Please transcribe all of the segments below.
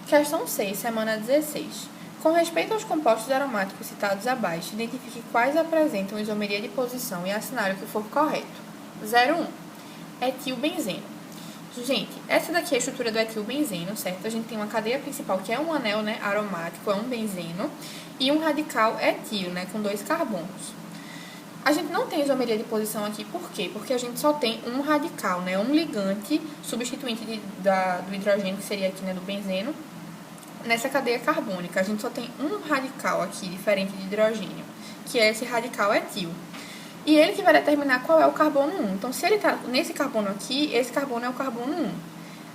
Questão 6, semana 16. Com respeito aos compostos aromáticos citados abaixo, identifique quais apresentam isomeria de posição e assinale o que for correto. 01. Etilbenzeno. Gente, essa daqui é a estrutura do etilbenzeno, certo? A gente tem uma cadeia principal que é um anel, né, aromático, é um benzeno, e um radical etil, né, com 2 carbonos. A gente não tem isomeria de posição aqui, por quê? Porque a gente só tem um radical, né, um ligante substituinte do hidrogênio, que seria aqui, né, do benzeno, nessa cadeia carbônica. A gente só tem um radical aqui, diferente de hidrogênio, que é esse radical etil. E ele que vai determinar qual é o carbono 1. Então, se ele está nesse carbono aqui, esse carbono é o carbono 1.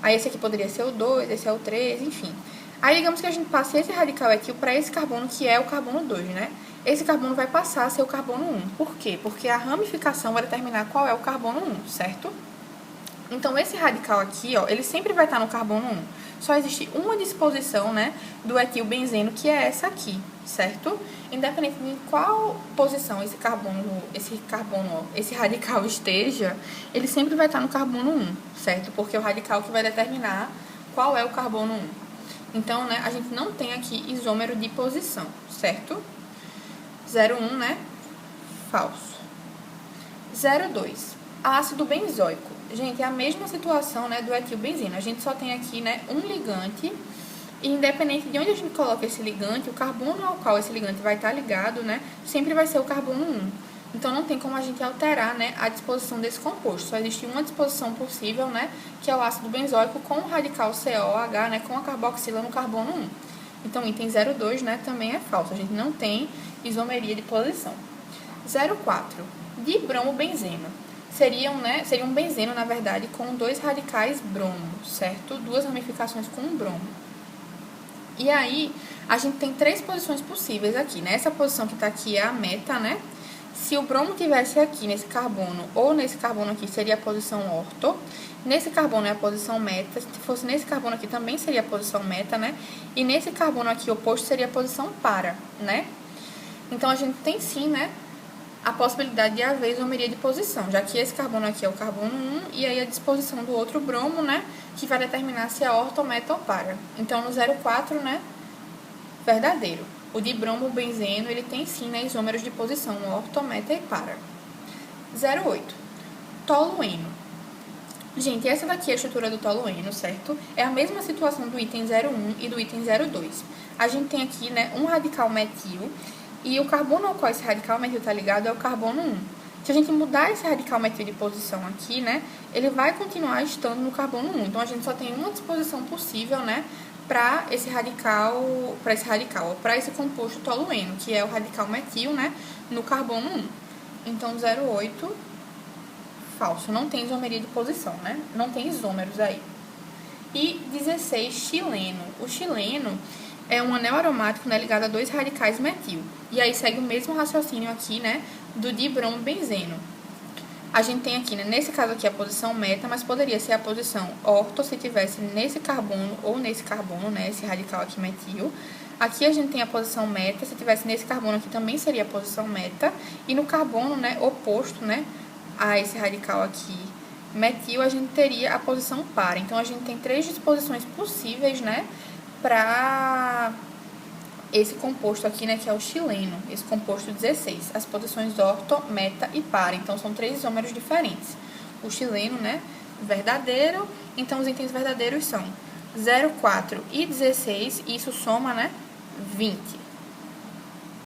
Aí, esse aqui poderia ser o 2, esse é o 3, enfim. Aí, digamos que a gente passe esse radical etil para esse carbono, que é o carbono 2, né? Esse carbono vai passar a ser o carbono 1. Por quê? Porque a ramificação vai determinar qual é o carbono 1, certo? Então, esse radical aqui, ó, ele sempre vai estar no carbono 1. Só existe uma disposição, né, do etilbenzeno, que é essa aqui, certo? Independente de qual posição esse radical esteja, ele sempre vai estar no carbono 1, certo? Porque é o radical que vai determinar qual é o carbono 1. Então, né, a gente não tem aqui isômero de posição, certo? 01, né, falso. 02, ácido benzoico. Gente, é a mesma situação, né, do etilbenzeno. A gente só tem aqui, né, um ligante. E independente de onde a gente coloca esse ligante, o carbono ao qual esse ligante vai estar ligado, né, sempre vai ser o carbono 1. Então, não tem como a gente alterar, né, a disposição desse composto. Só existe uma disposição possível, né, que é o ácido benzoico com o radical COH, né, com a carboxila no carbono 1. Então, item 02, né, também é falso. A gente não tem isomeria de posição. 04. Dibromobenzeno. Seria um benzeno, na verdade, com 2 radicais bromo, certo? 2 ramificações com um bromo. E aí, a gente tem 3 posições possíveis aqui, né? Essa posição que tá aqui é a meta, né? Se o bromo tivesse aqui nesse carbono ou nesse carbono aqui, seria a posição orto. Nesse carbono é a posição meta. Se fosse nesse carbono aqui, também seria a posição meta, né? E nesse carbono aqui oposto seria a posição para, né? Então, a gente tem sim, né, a possibilidade de haver isomeria de posição, já que esse carbono aqui é o carbono 1, e aí a disposição do outro bromo, né, que vai determinar se é orto, meta ou para. Então, no 04, né, verdadeiro. O dibromobenzeno, ele tem sim, né, isômeros de posição, orto, meta e para. 08. Tolueno. Gente, essa daqui é a estrutura do tolueno, certo? É a mesma situação do item 01 e do item 02. A gente tem aqui, né, um radical metil, e o carbono ao qual esse radical metil está ligado é o carbono 1. Se a gente mudar esse radical metil de posição aqui, né, ele vai continuar estando no carbono 1. Então, a gente só tem uma disposição possível, né, para esse composto tolueno, que é o radical metil, né, no carbono 1. Então, 08, falso. Não tem isomeria de posição, né? Não tem isômeros aí. E 16, xileno. O xileno é um anel aromático, né, ligado a 2 radicais metil. E aí segue o mesmo raciocínio aqui, né, do dibromobenzeno. A gente tem aqui, né, nesse caso aqui a posição meta, mas poderia ser a posição orto se tivesse nesse carbono ou nesse carbono, né, esse radical aqui metil. Aqui a gente tem a posição meta, se tivesse nesse carbono aqui também seria a posição meta. E no carbono, né, oposto, né, a esse radical aqui metil, a gente teria a posição para. Então, a gente tem 3 disposições possíveis, né, para esse composto aqui, né, que é o xileno, esse composto 16, as posições orto, meta e para. Então, são 3 isômeros diferentes. O xileno, né, verdadeiro, então os itens verdadeiros são 04 e 16, e isso soma, né, 20.